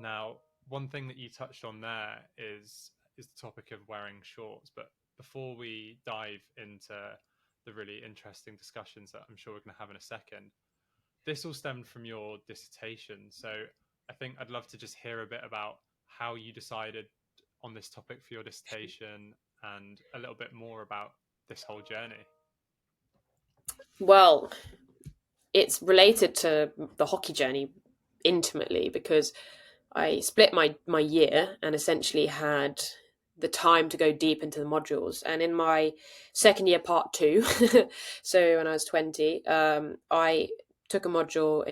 Now, one thing that you touched on there is the topic of wearing shorts. But before we dive into the really interesting discussions that I'm sure we're going to have in a second, this all stemmed from your dissertation. So I think I'd love to just hear a bit about how you decided on this topic for your dissertation and a little bit more about this whole journey. Well, it's related to the hockey journey intimately because I split my year and essentially had the time to go deep into the modules. And in my second year, part 2, so when I was 20, I took a module,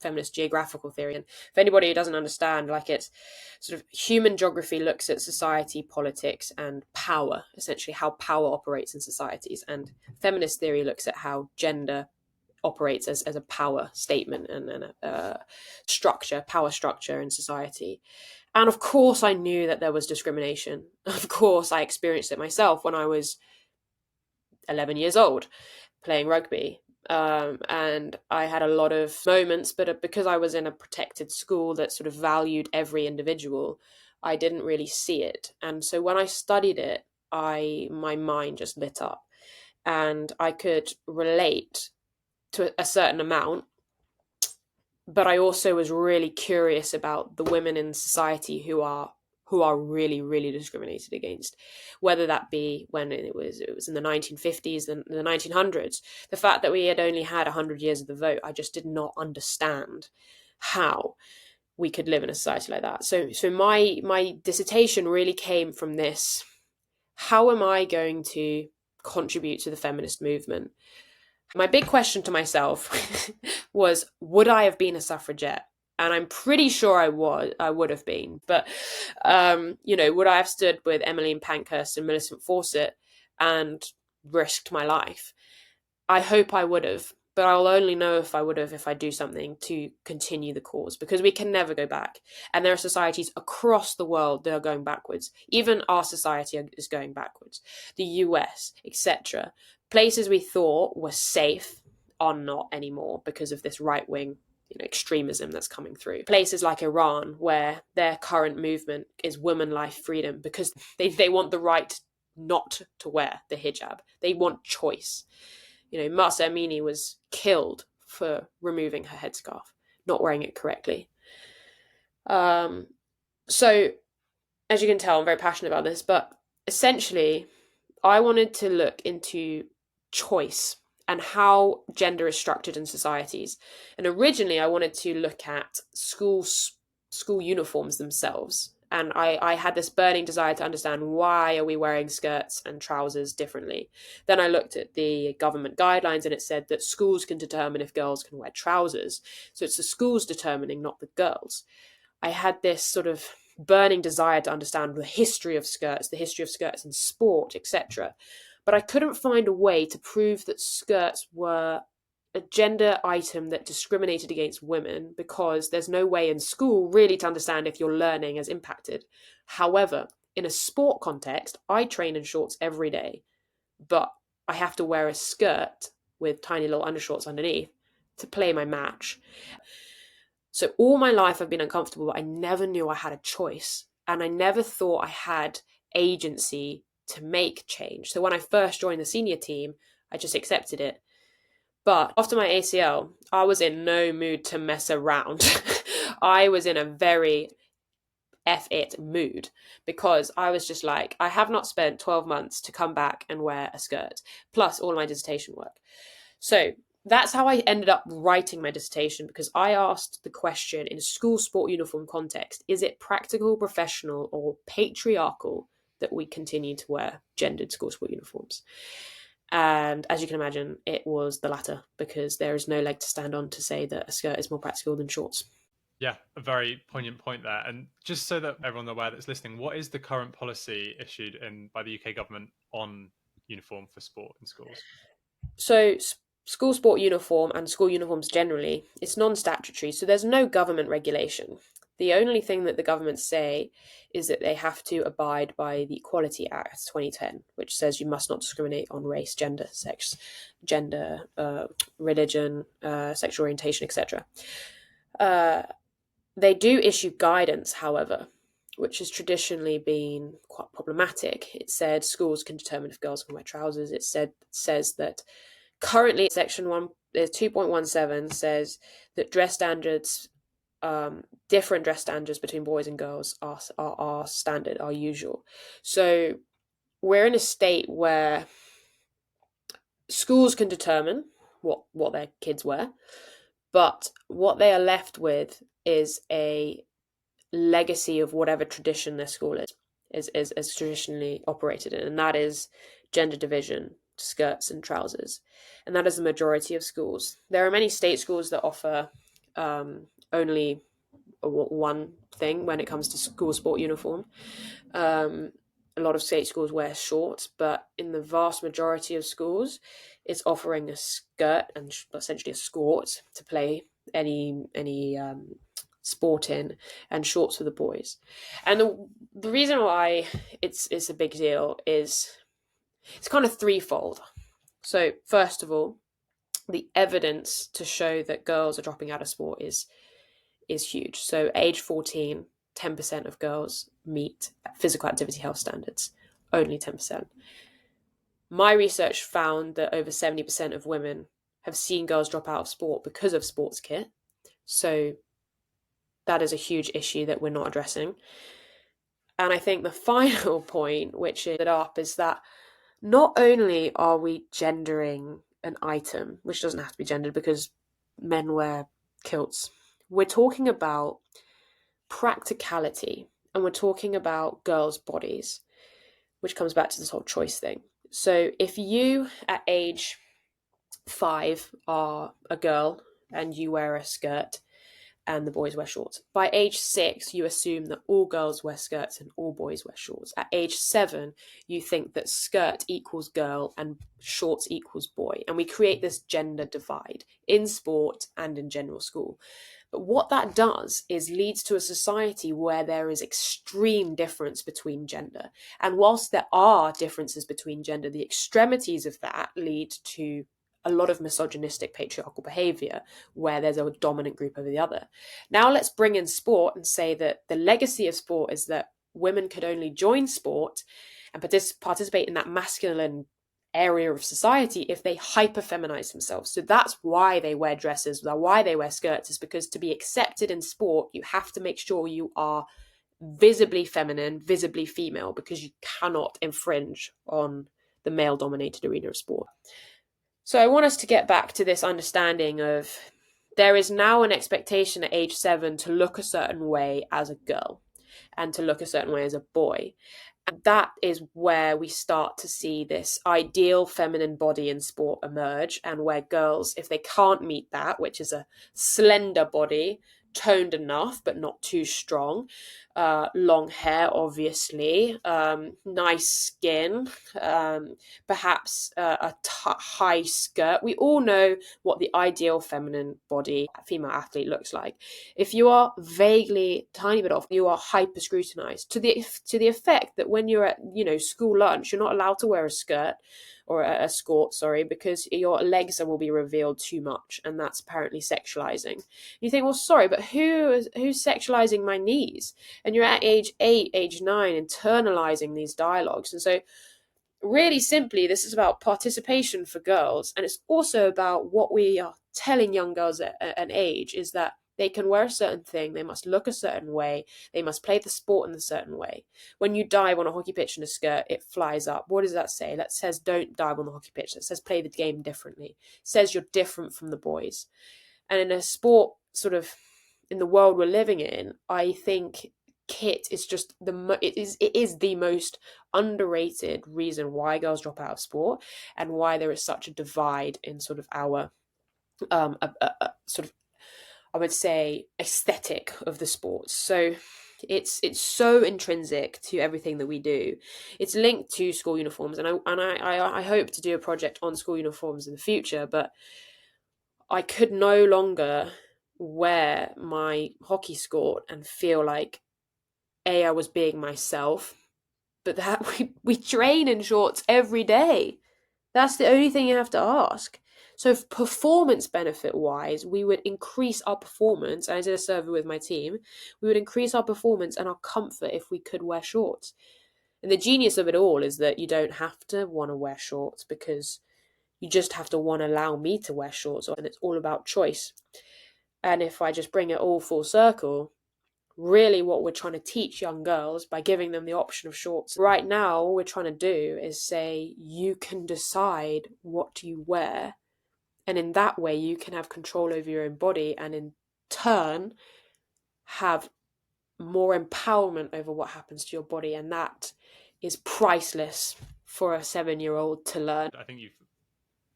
feminist geographical theory. And for anybody who doesn't understand, like, it's sort of human geography looks at society, politics, and power, essentially how power operates in societies. And feminist theory looks at how gender operates as a power statement and a power structure in society. And of course, I knew that there was discrimination. Of course, I experienced it myself when I was 11 years old playing rugby. And I had a lot of moments, but because I was in a protected school that sort of valued every individual, I didn't really see it. And so when I studied it, my mind just lit up, and I could relate to a certain amount. But I also was really curious about the women in society who are really, really discriminated against, whether that be when it was in the 1950s and the 1900s. The fact that we had only had 100 years of the vote, I just did not understand how we could live in a society like that. So my dissertation really came from this: how am I going to contribute to the feminist movement? My big question to myself was, would I have been a suffragette? And I'm pretty sure I would have been. But, would I have stood with Emmeline Pankhurst and Millicent Fawcett and risked my life? I hope I would have. But I'll only know if I would have if I do something to continue the cause, because we can never go back. And there are societies across the world that are going backwards. Even our society is going backwards. The US, etc. Places we thought were safe are not anymore because of this right-wing extremism that's coming through. Places like Iran, where their current movement is women life freedom, because they want the right not to wear the hijab. They want choice. Mahsa Amini was killed for removing her headscarf, not wearing it correctly. So, as you can tell, I'm very passionate about this, but essentially, I wanted to look into choice and how gender is structured in societies. And originally, I wanted to look at school uniforms themselves. And I had this burning desire to understand, why are we wearing skirts and trousers differently? Then I looked at the government guidelines, and it said that schools can determine if girls can wear trousers. So it's the schools determining, not the girls. I had this sort of burning desire to understand the history of skirts in sport, etc. But I couldn't find a way to prove that skirts were a gender item that discriminated against women, because there's no way in school really to understand if your learning is impacted. However, in a sport context, I train in shorts every day, but I have to wear a skirt with tiny little undershorts underneath to play my match. So all my life I've been uncomfortable, but I never knew I had a choice. And I never thought I had agency to make change. So when I first joined the senior team, I just accepted it. But after my ACL, I was in no mood to mess around. I was in a very F it mood, because I was just like, I have not spent 12 months to come back and wear a skirt, plus all my dissertation work. So that's how I ended up writing my dissertation, because I asked the question, in a school sport uniform context, is it practical, professional, or patriarchal that we continue to wear gendered school sport uniforms? And as you can imagine, it was the latter, because there is no leg to stand on to say that a skirt is more practical than shorts. Yeah, a very poignant point there. And just so that everyone's aware that's listening, what is the current policy issued by the UK government on uniform for sport in schools? So school sport uniform and school uniforms generally, it's non-statutory, so there's no government regulation. The only thing that the government say is that they have to abide by the Equality Act 2010, which says you must not discriminate on race, gender, sex, religion, sexual orientation, etc. They do issue guidance, however, which has traditionally been quite problematic. It said schools can determine if girls can wear trousers. It says that currently section 2.17 says that dress standards, different dress standards between boys and girls are standard, are usual. So we're in a state where schools can determine what their kids wear, but what they are left with is a legacy of whatever tradition their school is traditionally operated in, and that is gender division, skirts and trousers, and that is the majority of schools. There are many state schools that offer only one thing when it comes to school sport uniform. A lot of state schools wear shorts, but in the vast majority of schools, it's offering a skirt and essentially a skort to play any sport in, and shorts for the boys. And the reason why it's a big deal is it's kind of threefold. So first of all, the evidence to show that girls are dropping out of sport is huge. So age 14, 10% of girls meet physical activity health standards, only 10%. My research found that over 70% of women have seen girls drop out of sport because of sports kit. So that is a huge issue that we're not addressing. And I think the final point, which is up, is that not only are we gendering an item, which doesn't have to be gendered because men wear kilts, we're talking about practicality, and we're talking about girls' bodies, which comes back to this whole choice thing. So if you at age 5 are a girl and you wear a skirt and the boys wear shorts, by age 6 you assume that all girls wear skirts and all boys wear shorts. At age 7 you think that skirt equals girl and shorts equals boy, and we create this gender divide in sport and in general school. But what that does is leads to a society where there is extreme difference between gender. And whilst there are differences between gender, the extremities of that lead to a lot of misogynistic patriarchal behavior where there's a dominant group over the other. Now let's bring in sport and say that the legacy of sport is that women could only join sport and participate in that masculine area of society if they hyper-feminize themselves. So that's why they wear dresses, why they wear skirts, is because to be accepted in sport, you have to make sure you are visibly feminine, visibly female, because you cannot infringe on the male-dominated arena of sport. So I want us to get back to this understanding of there is now an expectation at age 7 to look a certain way as a girl and to look a certain way as a boy. And that is where we start to see this ideal feminine body in sport emerge, and where girls, if they can't meet that, which is a slender body, toned enough but not too strong, long hair obviously, nice skin, perhaps high skirt. We all know what the ideal feminine body female athlete looks like. If you are vaguely tiny bit off, you are hyper scrutinized to the effect that when you're at school lunch, you're not allowed to wear a skirt or a skort, because your legs will be revealed too much, and that's apparently sexualizing. You think, well, sorry, but who's sexualizing my knees? And you're at age 8, age 9, internalizing these dialogues. And so really simply, this is about participation for girls, and it's also about what we are telling young girls at an age is that they can wear a certain thing, they must look a certain way, they must play the sport in a certain way. When you dive on a hockey pitch in a skirt, it flies up. What does that say? That says don't dive on the hockey pitch. That says play the game differently. It says you're different from the boys. And in a sport, sort of in the world we're living in, I think kit is just it is the most underrated reason why girls drop out of sport, and why there is such a divide in sort of our sort of, I would say, aesthetic of the sports. So it's so intrinsic to everything that we do. It's linked to school uniforms, and I hope to do a project on school uniforms in the future, but I could no longer wear my hockey skort and feel like I was being myself, but that we train in shorts every day. That's the only thing you have to ask. So if performance benefit wise, we would increase our performance. I did a survey with my team. We would increase our performance and our comfort if we could wear shorts. And the genius of it all is that you don't have to want to wear shorts, because you just have to want to allow me to wear shorts, and it's all about choice. And if I just bring it all full circle, really what we're trying to teach young girls by giving them the option of shorts right now, all we're trying to do is say, you can decide what you wear, and in that way you can have control over your own body, and in turn have more empowerment over what happens to your body. And that is priceless for a 7-year-old to learn. I think you've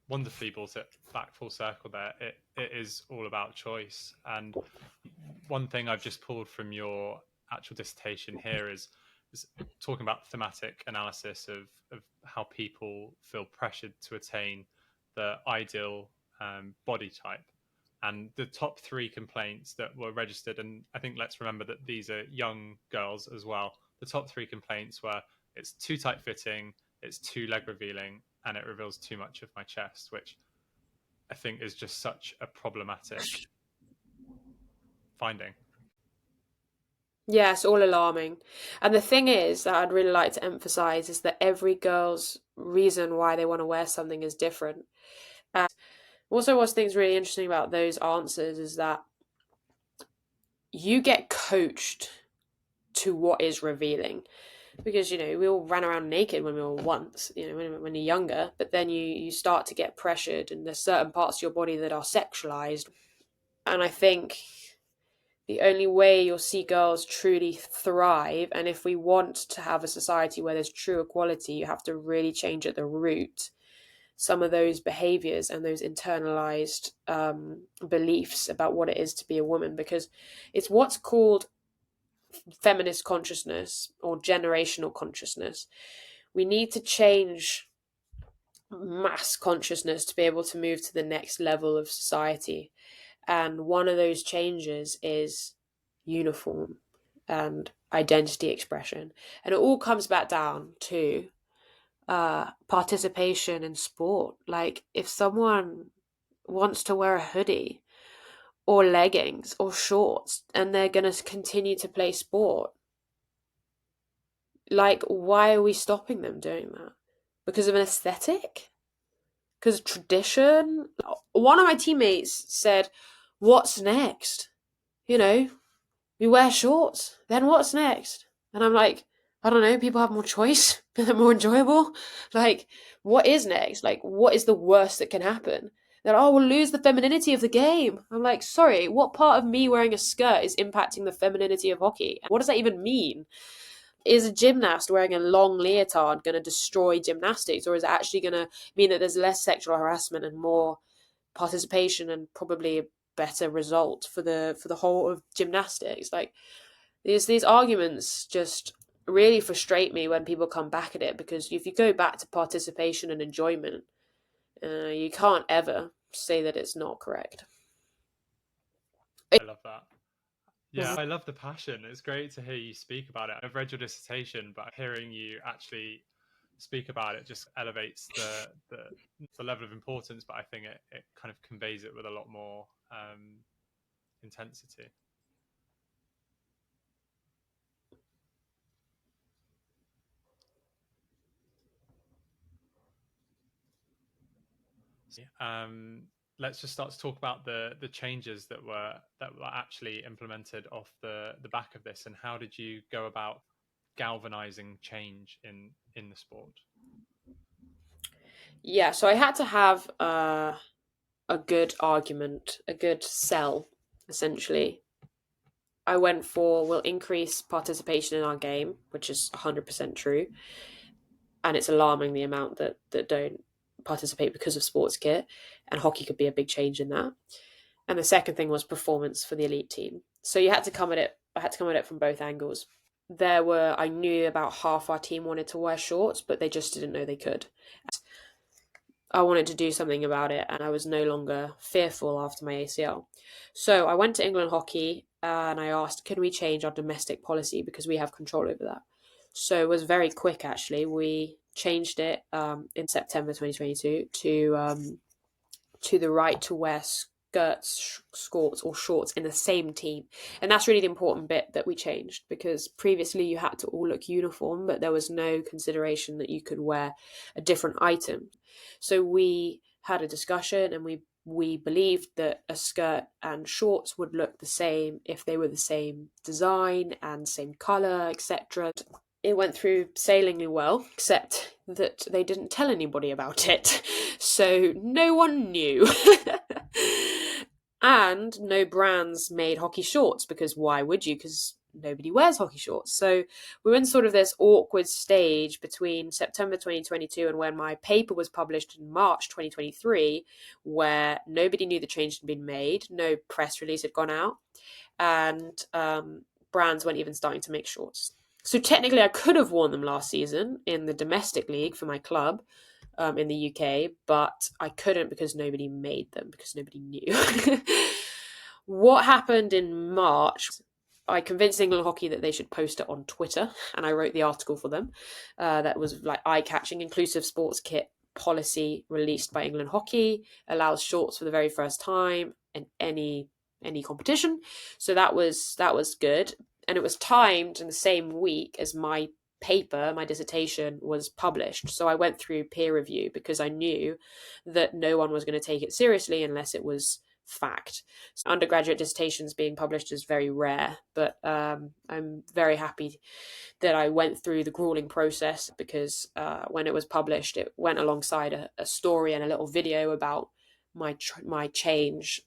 wonderfully brought it back full circle there. It is all about choice. And one thing I've just pulled from your actual dissertation here is talking about thematic analysis of how people feel pressured to attain the ideal body type. And the top 3 complaints that were registered, and I think let's remember that these are young girls as well. The top 3 complaints were, it's too tight fitting, it's too leg revealing, and it reveals too much of my chest, which I think is just such a problematic finding. Yeah, it's all alarming. And the thing is that I'd really like to emphasize is that every girl's reason why they want to wear something is different. And also, what's things really interesting about those answers is that you get coached to what is revealing. Because, you know, we all ran around naked when we were once, you know, when you're younger, but then you start to get pressured, and there's certain parts of your body that are sexualized. And I think the only way you'll see girls truly thrive, and if we want to have a society where there's true equality, you have to really change at the root some of those behaviors and those internalized beliefs about what it is to be a woman, because it's what's called feminist consciousness or generational consciousness. We need to change mass consciousness to be able to move to the next level of society. And one of those changes is uniform and identity expression. And it all comes back down to participation in sport. Like, if someone wants to wear a hoodie or leggings or shorts and they're going to continue to play sport, like, why are we stopping them doing that? Because of an aesthetic? Because of tradition? One of my teammates said, what's next? You know, we wear shorts, then what's next? And I'm like, I don't know, people have more choice, they're more enjoyable. Like, what is next? Like, what is the worst that can happen? That, oh, we'll lose the femininity of the game. I'm like, sorry, what part of me wearing a skirt is impacting the femininity of hockey? What does that even mean? Is a gymnast wearing a long leotard going to destroy gymnastics, or is it actually going to mean that there's less sexual harassment and more participation and probably a better result for the whole of gymnastics? Like, these arguments just really frustrate me when people come back at it, because if you go back to participation and enjoyment, you can't ever say that it's not correct. I love that. Yeah, I love the passion. It's great to hear you speak about it. I've read your dissertation, but hearing you actually speak about it just elevates the level of importance, but I think it kind of conveys it with a lot more intensity. Let's just start to talk about the changes that were actually implemented off the back of this, and how did you go about galvanizing change in the sport? Yeah, so I had to have a good argument, a good sell, essentially. I went for, we'll increase participation in our game, which is 100% true. And it's alarming the amount that don't participate because of sports kit, and hockey could be a big change in that. And the second thing was performance for the elite team. So you had to come at it. I had to come at it from both angles. I knew about half our team wanted to wear shorts, but they just didn't know they could. I wanted to do something about it, and I was no longer fearful after my ACL. So I went to England Hockey and I asked, can we change our domestic policy, because we have control over that? So it was very quick, actually. We changed it in September 2022 to the right to wear skirts, skirts or shorts in the same team. And that's really the important bit that we changed, because previously you had to all look uniform, but there was no consideration that you could wear a different item. So we had a discussion, and we believed that a skirt and shorts would look the same if they were the same design and same colour, etc. It went through sailingly well, except that they didn't tell anybody about it. So no one knew. And no brands made hockey shorts, because why would you? Because nobody wears hockey shorts. So we were in sort of this awkward stage between September 2022 and when my paper was published in March 2023, where nobody knew the change had been made, no press release had gone out, and brands weren't even starting to make shorts. So technically I could have worn them last season in the domestic league for my club in the UK, but I couldn't because nobody made them, because nobody knew. What happened in March, I convinced England Hockey that they should post it on Twitter, and I wrote the article for them. That was like eye-catching. Inclusive sports kit policy released by England Hockey allows shorts for the very first time in any competition. So that was good. And it was timed in the same week as my paper, my dissertation, was published. So I went through peer review because I knew that no one was going to take it seriously unless it was fact. So undergraduate dissertations being published is very rare, but I'm very happy that I went through the grueling process, because when it was published, it went alongside a story and a little video about my change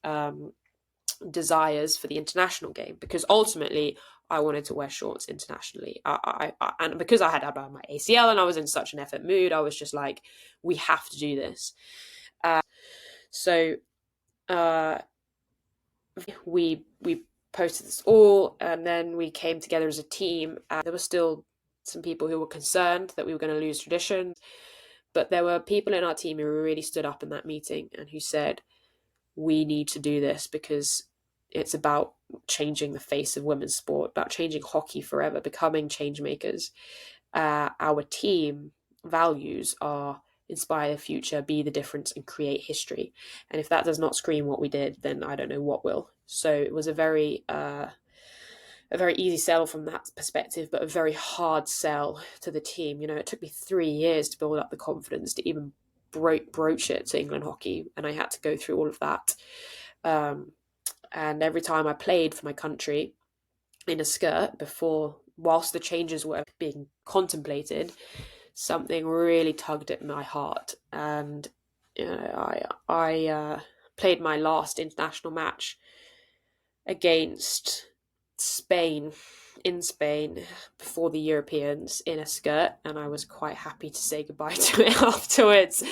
desires for the international game, because ultimately I wanted to wear shorts internationally. And because I had my ACL and I was in such an effort mood, I was just like, we have to do this. So we posted this all, and then we came together as a team. There were still some people who were concerned that we were going to lose tradition, but there were people in our team who really stood up in that meeting and who said, we need to do this because it's about changing the face of women's sport, about changing hockey forever, becoming change makers. Our team values are inspire the future, be the difference, and create history. And if that does not scream what we did, then I don't know what will. So it was a very easy sell from that perspective, but a very hard sell to the team. You know, it took me 3 years to build up the confidence to even broach it to England Hockey, and I had to go through all of that. And every time I played for my country in a skirt whilst the changes were being contemplated, something really tugged at my heart. And you know, I played my last international match against Spain in Spain before the Europeans in a skirt, and I was quite happy to say goodbye to it afterwards.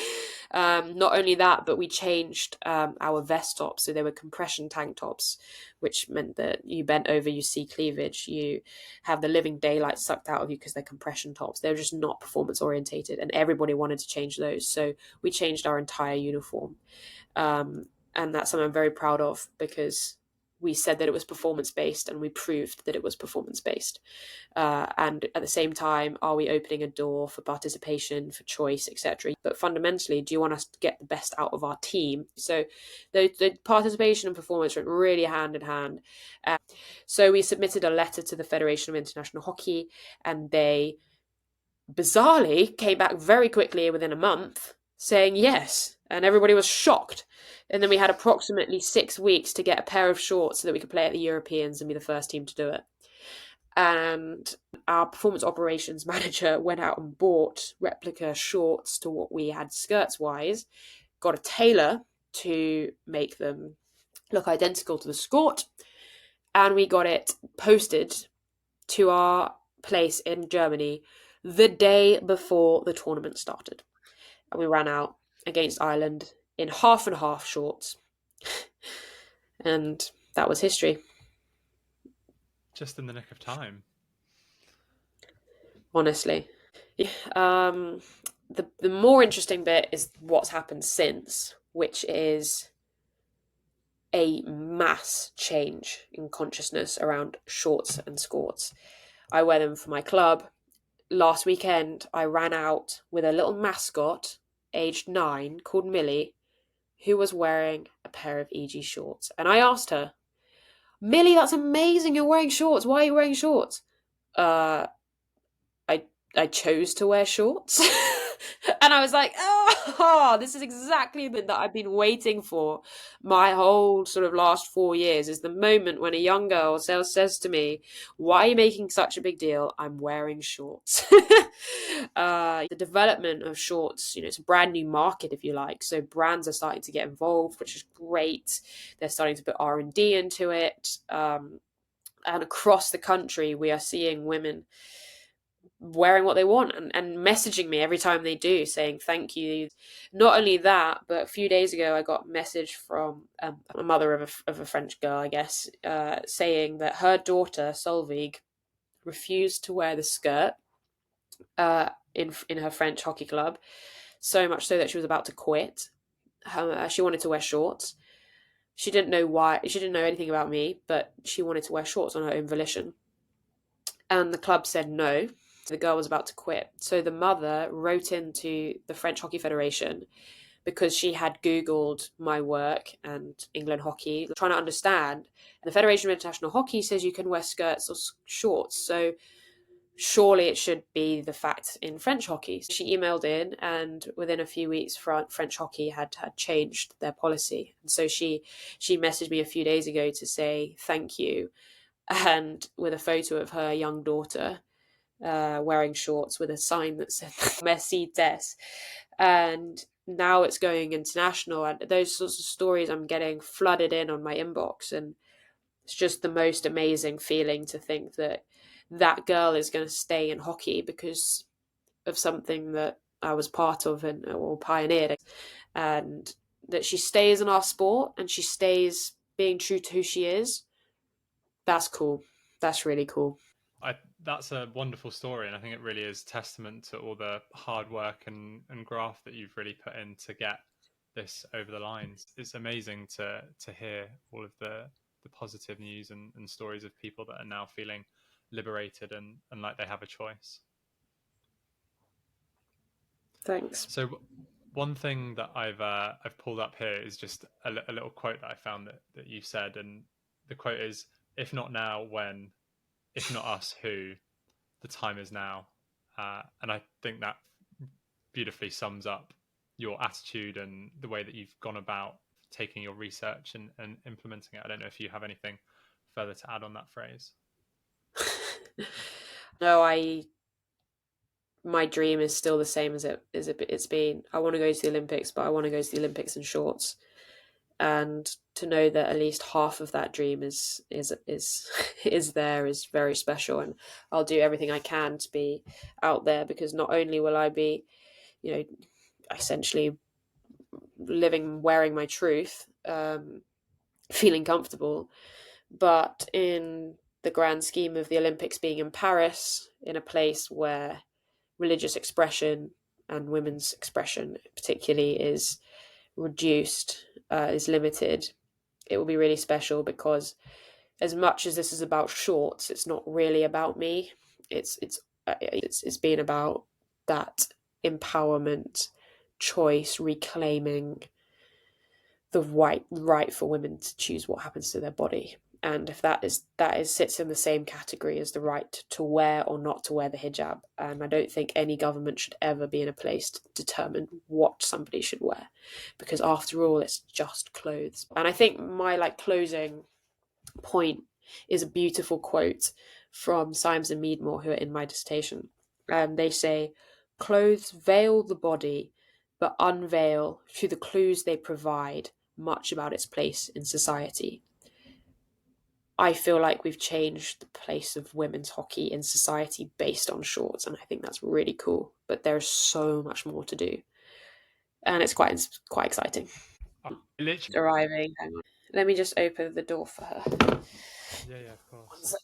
Not only that, but we changed our vest tops, so they were compression tank tops, which meant that you bent over, you see cleavage, you have the living daylight sucked out of you because they're compression tops. They're just not performance orientated, and everybody wanted to change those, so we changed our entire uniform, and that's something I'm very proud of, because we said that it was performance-based and we proved that it was performance-based. And at the same time, are we opening a door for participation, for choice, etc.? But fundamentally, do you want us to get the best out of our team? So the participation and performance went really hand in hand. So we submitted a letter to the Federation of International Hockey, and they bizarrely came back very quickly within a month saying yes, and everybody was shocked. And then we had approximately 6 weeks to get a pair of shorts so that we could play at the Europeans and be the first team to do it. And our performance operations manager went out and bought replica shorts to what we had skirts wise, got a tailor to make them look identical to the skirt, and we got it posted to our place in Germany the day before the tournament started. And we ran out against Ireland in half and half shorts. And that was history. Just in the nick of time. Honestly. The more interesting bit is what's happened since, which is a mass change in consciousness around shorts and skirts. I wear them for my club. last weekend, I ran out with a little mascot, aged 9, called Millie, who was wearing a pair of EG shorts. And I asked her, Millie, that's amazing. You're wearing shorts. Why are you wearing shorts? Uh, I I chose to wear shorts. And I was like, oh, this is exactly that I've been waiting for my whole sort of last 4 years, is the moment when a young girl says to me, why are you making such a big deal? I'm wearing shorts. The development of shorts, it's a brand new market, if you like. So brands are starting to get involved, which is great. They're starting to put R&D into it. And across the country, we are seeing women wearing what they want and messaging me every time they do, saying thank you. Not only that, but a few days ago I got a message from a mother of a French girl, I guess, saying that her daughter Solveig refused to wear the skirt in her French hockey club, so much so that she was about to quit. She wanted to wear shorts. She didn't know why. She didn't know anything about me, but she wanted to wear shorts on her own volition. And the club said no. The girl was about to quit. So the mother wrote into the French Hockey Federation, because she had Googled my work and England hockey, trying to understand. And the Federation of International Hockey says you can wear skirts or shorts. So surely it should be the fact in French hockey. She emailed in, and within a few weeks, French hockey had changed their policy. And so she messaged me a few days ago to say thank you, and with a photo of her young daughter wearing shorts with a sign that said Merci Tess. And now it's going international, and those sorts of stories I'm getting flooded in on my inbox, and it's just the most amazing feeling to think that that girl is going to stay in hockey because of something that I was part of or pioneered, and that she stays in our sport and she stays being true to who she is. That's cool. That's really cool. That's a wonderful story, and I think it really is testament to all the hard work and graft that you've really put in to get this over the lines. It's amazing to hear all of the positive news and stories of people that are now feeling liberated and like they have a choice. Thanks. So one thing that I've pulled up here is just a little quote that I found that you said, and the quote is, "If not now, when? If not us, who? The time is now." And I think that beautifully sums up your attitude and the way that you've gone about taking your research and implementing it. I don't know if you have anything further to add on that phrase. No, my dream is still the same as it's been. I want to go to the Olympics, but I want to go to the Olympics in shorts. And to know that at least half of that dream is there is very special, and I'll do everything I can to be out there, because not only will I be, essentially wearing my truth, feeling comfortable, but in the grand scheme of the Olympics being in Paris, in a place where religious expression and women's expression particularly is reduced, is limited, it will be really special, because as much as this is about shorts, it's not really about me. It's been about that empowerment, choice, reclaiming the right for women to choose what happens to their body. And if that sits in the same category as the right to wear or not to wear the hijab. And I don't think any government should ever be in a place to determine what somebody should wear, because after all, it's just clothes. And I think my closing point is a beautiful quote from Symes and Meadmore, who are in my dissertation. They say, "Clothes veil the body, but unveil, through the clues they provide, much about its place in society." I feel like we've changed the place of women's hockey in society based on shorts, and I think that's really cool. But there's so much more to do, and it's quite exciting. Literally. Arriving. Hang on. Let me just open the door for her. Yeah, of course.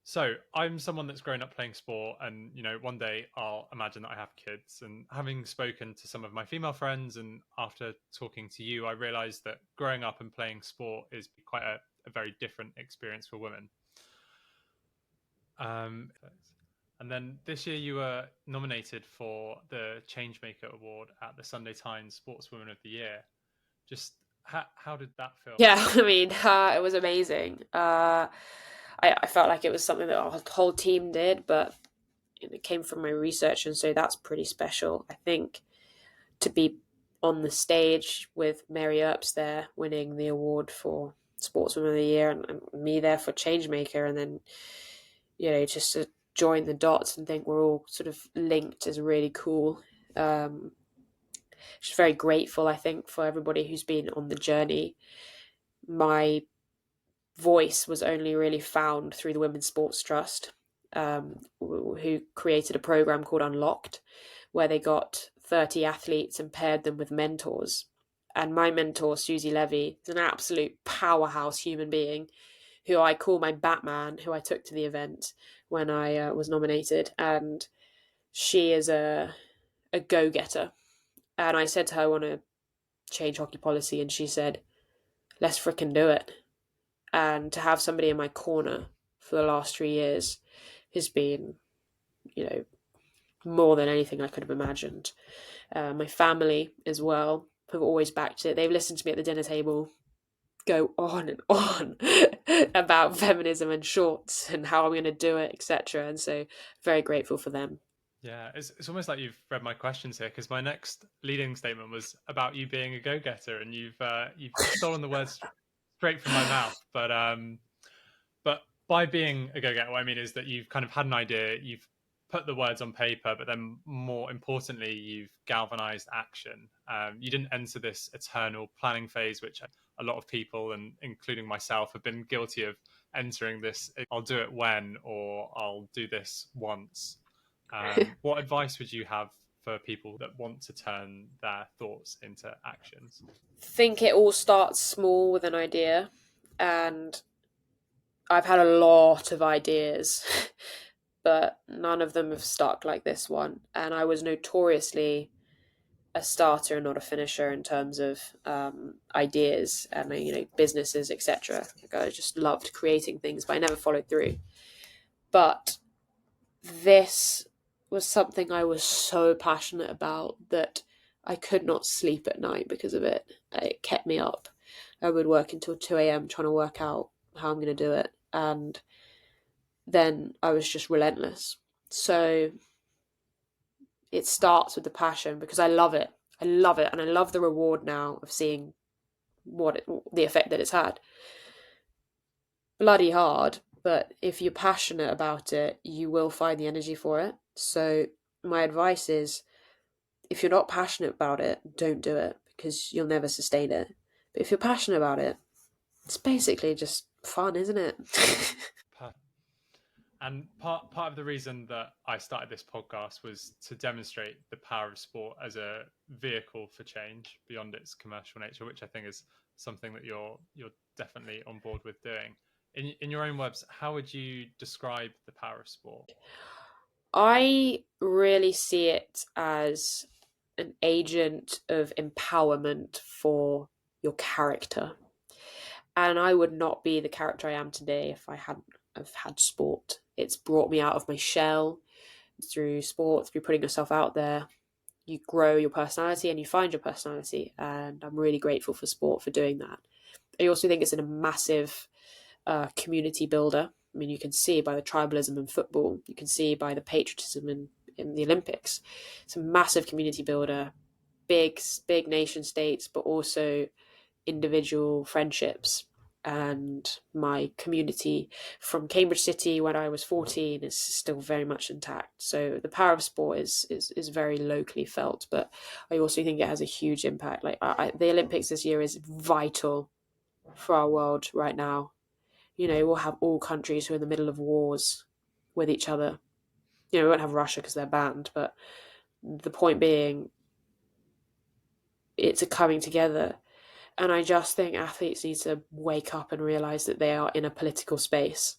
So I'm someone that's grown up playing sport, and one day I'll imagine that I have kids. And having spoken to some of my female friends, and after talking to you, I realised that growing up and playing sport is quite a very different experience for women. And then this year you were nominated for the Changemaker Award at the Sunday Times Sportswomen of the Year. Just how did that feel? Yeah, I mean, it was amazing. I felt like it was something that our whole team did, but it came from my research, and so that's pretty special. I think to be on the stage with Mary Earps there winning the award for Sportswoman of the Year, and me there for Changemaker, and then just to join the dots and think we're all sort of linked is really cool. Just very grateful, I think, for everybody who's been on the journey. My voice was only really found through the Women's Sports Trust, who created a program called Unlocked, where they got 30 athletes and paired them with mentors. And my mentor, Susie Levy, is an absolute powerhouse human being who I call my Batman, who I took to the event when I was nominated. And she is a go-getter. And I said to her, I want to change hockey policy. And she said, let's frickin' do it. And to have somebody in my corner for the last 3 years has been, more than anything I could have imagined. My family as well have always backed it. They've listened to me at the dinner table go on and on about feminism and shorts and how I'm going to do it, etc. And so very grateful for them. Yeah, it's almost like you've read my questions here, because my next leading statement was about you being a go-getter, and you've stolen the words straight from my mouth. But by being a go-getter, what I mean is that you've kind of had an idea, you've put the words on paper, but then more importantly, you've galvanized action. You didn't enter this eternal planning phase, which a lot of people, and including myself, have been guilty of entering this. I'll do it when, or I'll do this once. What advice would you have for people that want to turn their thoughts into actions? I think it all starts small with an idea, and I've had a lot of ideas, but none of them have stuck like this one. And I was notoriously a starter and not a finisher in terms of ideas and businesses, etc. Like I just loved creating things, but I never followed through. But this was something I was so passionate about that I could not sleep at night because of it. It kept me up. I would work until 2 a.m. trying to work out how I'm going to do it. And then I was just relentless. So it starts with the passion because I love it. I love it. And I love the reward now of seeing the effect that it's had. Bloody hard, but if you're passionate about it, you will find the energy for it. So my advice is, if you're not passionate about it, don't do it, because you'll never sustain it. But if you're passionate about it, it's basically just fun, isn't it? And part of the reason that I started this podcast was to demonstrate the power of sport as a vehicle for change beyond its commercial nature, which I think is something that you're definitely on board with doing. In your own words, how would you describe the power of sport? I really see it as an agent of empowerment for your character. And I would not be the character I am today if I hadn't have had sport. It's brought me out of my shell through sport, through putting yourself out there. You grow your personality and you find your personality. And I'm really grateful for sport for doing that. I also think it's a massive community builder. I mean, you can see by the tribalism in football, you can see by the patriotism in the Olympics. It's a massive community builder, big nation states, but also individual friendships. And my community from Cambridge City when I was 14 is still very much intact. So the power of sport is very locally felt, but I also think it has a huge impact. Like the Olympics this year is vital for our world right now. We'll have all countries who are in the middle of wars with each other. We won't have Russia because they're banned, but the point being, it's a coming together. And I just think athletes need to wake up and realise that they are in a political space.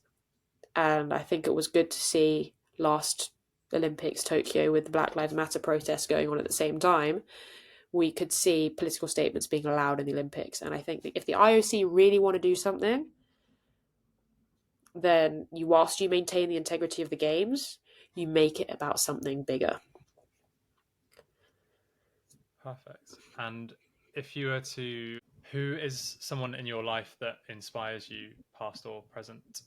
And I think it was good to see last Olympics, Tokyo, with the Black Lives Matter protests going on at the same time. We could see political statements being allowed in the Olympics. And I think that if the IOC really want to do something, then whilst you maintain the integrity of the games, you make it about something bigger. Perfect. And if you were to, who is someone in your life that inspires you, past or present?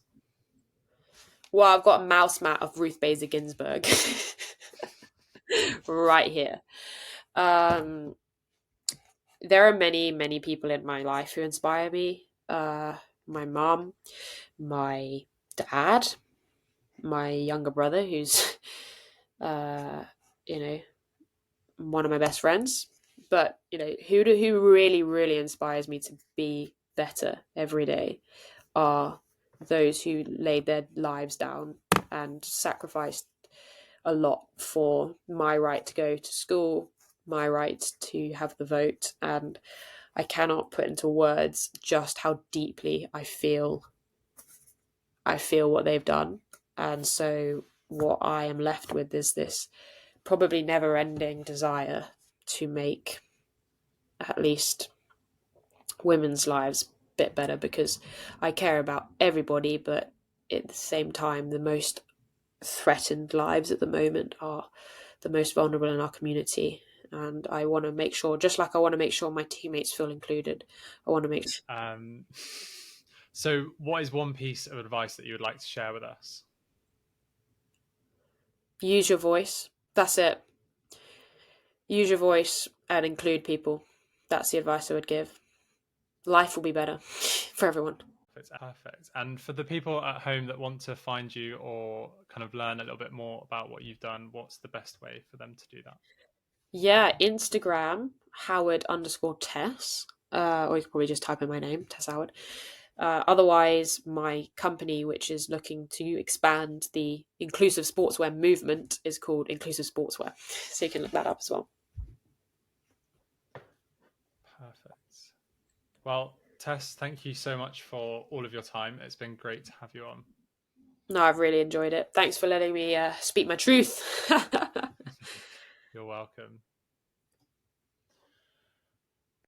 Well, I've got a mouse mat of Ruth Bader Ginsburg right here. There are many, many people in my life who inspire me. My mom, my dad, my younger brother, who's, you know, one of my best friends. But who really, really inspires me to be better every day are those who laid their lives down and sacrificed a lot for my right to go to school, my right to have the vote, and I cannot put into words just how deeply I feel what they've done. And so what I am left with is this probably never-ending desire to make at least women's lives a bit better, because I care about everybody, but at the same time, the most threatened lives at the moment are the most vulnerable in our community. And I want to make sure, just like I want to make sure my teammates feel included, I want to make sure. So what is one piece of advice that you would like to share with us? Use your voice. That's it. Use your voice and include people. That's the advice I would give. Life will be better for everyone. It's perfect. And for the people at home that want to find you or kind of learn a little bit more about what you've done, what's the best way for them to do that? Yeah, Instagram, Howard_Tess. Or you can probably just type in my name, Tess Howard. Otherwise, my company, which is looking to expand the inclusive sportswear movement, is called Inclusive Sportswear. So you can look that up as well. Perfect. Well, Tess, thank you so much for all of your time. It's been great to have you on. No, I've really enjoyed it. Thanks for letting me speak my truth. You're welcome.